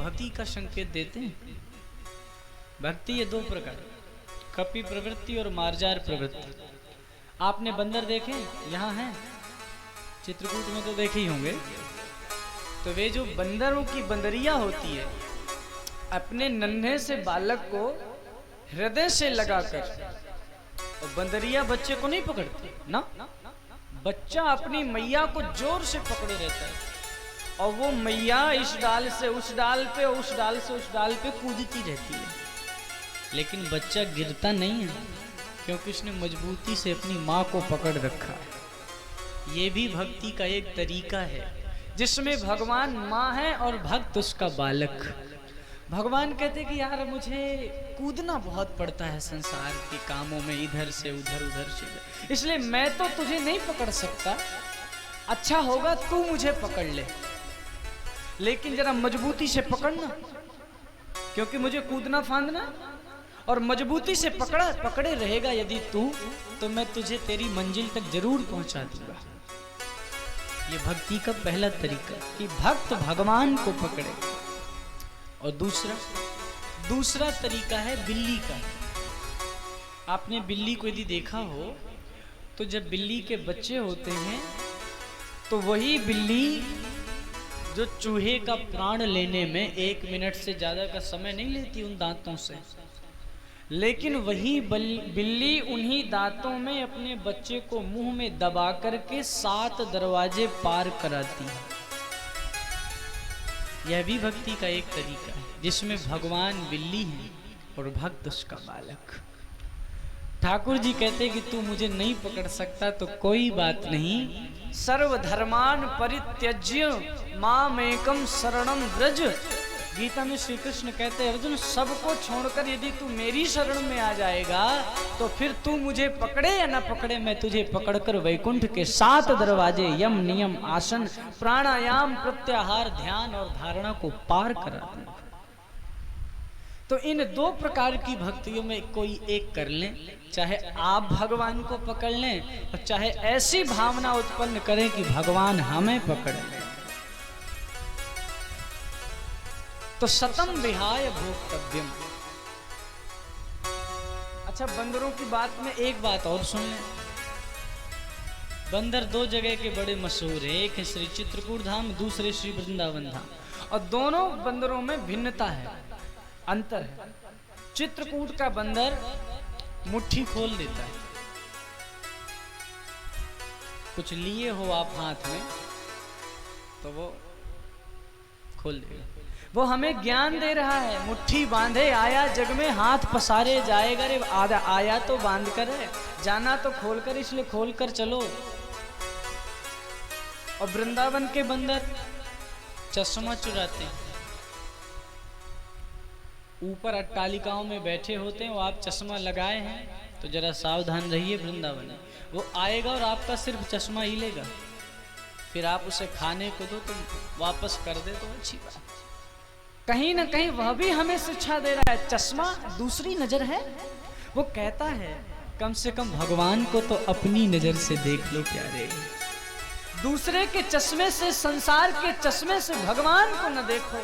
भक्ति का संकेत देते हैं। भक्ति ये दो प्रकार, कपि प्रवृत्ति और मार्जार प्रवृत्ति। आपने बंदर देखे यहाँ हैं, चित्रकूट में तो देखे ही होंगे। तो वे जो बंदरों की बंदरिया होती है, अपने नन्हे से बालक को हृदय से लगाकर, और बंदरिया बच्चे को नहीं पकड़ती ना, बच्चा अपनी मैया को जोर से पकड़े रहता है और वो मैया इस डाल से उस डाल पे, उस डाल से उस डाल पे कूदती रहती है, लेकिन बच्चा गिरता नहीं है क्योंकि उसने मजबूती से अपनी माँ को पकड़ रखा है। ये भी भक्ति का एक तरीका है जिसमें भगवान माँ है और भक्त उसका बालक। भगवान कहते कि यार मुझे कूदना बहुत पड़ता है संसार के कामों में, इधर से उधर, उधर से इधर, इसलिए मैं तो तुझे नहीं पकड़ सकता, अच्छा होगा तू मुझे पकड़ ले, लेकिन जरा मजबूती से पकड़ना, क्योंकि मुझे कूदना फांदना, और मजबूती से पकड़े रहेगा यदि तू, तो मैं तुझे तेरी मंजिल तक जरूर पहुंचा दूंगा। ये भक्ति का पहला तरीका कि भक्त भगवान को पकड़े। और दूसरा तरीका है बिल्ली का। आपने बिल्ली को यदि देखा हो तो जब बिल्ली के बच्चे होते हैं तो वही बिल्ली जो चूहे का प्राण लेने में 1 मिनट से ज्यादा का समय नहीं लेती उन दांतों से, लेकिन वही बिल्ली उन्हीं दांतों में अपने बच्चे को मुंह में दबा करके 7 दरवाजे पार कराती है। यह भी भक्ति का एक तरीका है जिसमें भगवान बिल्ली है और भक्त उसका बालक। ठाकुर जी कहते कि तू मुझे नहीं पकड़ सकता तो कोई बात नहीं, सर्वधर्मान परित्यज्य मामेकम शरणम व्रज। गीता में श्री कृष्ण कहते हैं अर्जुन, सबको छोड़कर यदि तू मेरी शरण में आ जाएगा तो फिर तू मुझे पकड़े या ना पकड़े, मैं तुझे पकड़कर वैकुंठ के 7 दरवाजे यम नियम आसन प्राणायाम प्रत्याहार ध्यान और धारणा को पार करा दूंगा। तो इन 2 प्रकार की भक्तियों में कोई एक कर लें, चाहे आप भगवान को पकड़ लें और चाहे ऐसी भावना उत्पन्न करें कि भगवान हमें पकड़ लें। तो सतम विहाय भोक्तव्यम। अच्छा, बंदरों की बात में एक बात और सुन लें। बंदर 2 जगह के बड़े मशहूर है, एक है श्री चित्रकूट धाम, दूसरे श्री वृंदावन धाम, और दोनों बंदरों में भिन्नता है, अंतर है। चित्रकूट का बंदर मुट्ठी खोल देता है, कुछ लिए हो आप हाथ में तो वो खोल देगा। वो हमें ज्ञान दे रहा है, मुट्ठी बांधे आया जग में, हाथ पसारे जाएगा रे, आया तो बांध कर है, जाना तो खोल कर, इसलिए खोल कर चलो। और वृंदावन के बंदर चश्मा चुराते हैं, ऊपर अट्टालिकाओं में बैठे होते हैं, वो आप चश्मा लगाए हैं तो जरा सावधान रहिए, वृंदावन वो आएगा और आपका सिर्फ चश्मा ही लेगा, फिर आप उसे खाने को दो तो वापस कर दे तो अच्छी बात। कहीं ना कहीं वह भी हमें शिक्षा दे रहा है, चश्मा दूसरी नजर है। वो कहता है कम से कम भगवान को तो अपनी नजर से देख लो प्यारे, दूसरे के चश्मे से, संसार के चश्मे से भगवान को न देखो,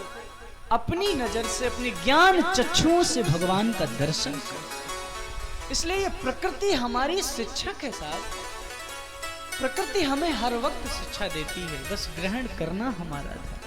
अपनी नजर से, अपनी ज्ञान चक्षुओं से भगवान का दर्शन करो। इसलिए ये प्रकृति हमारी शिक्षक है साहब, प्रकृति हमें हर वक्त शिक्षा देती है, बस ग्रहण करना हमारा धर्म।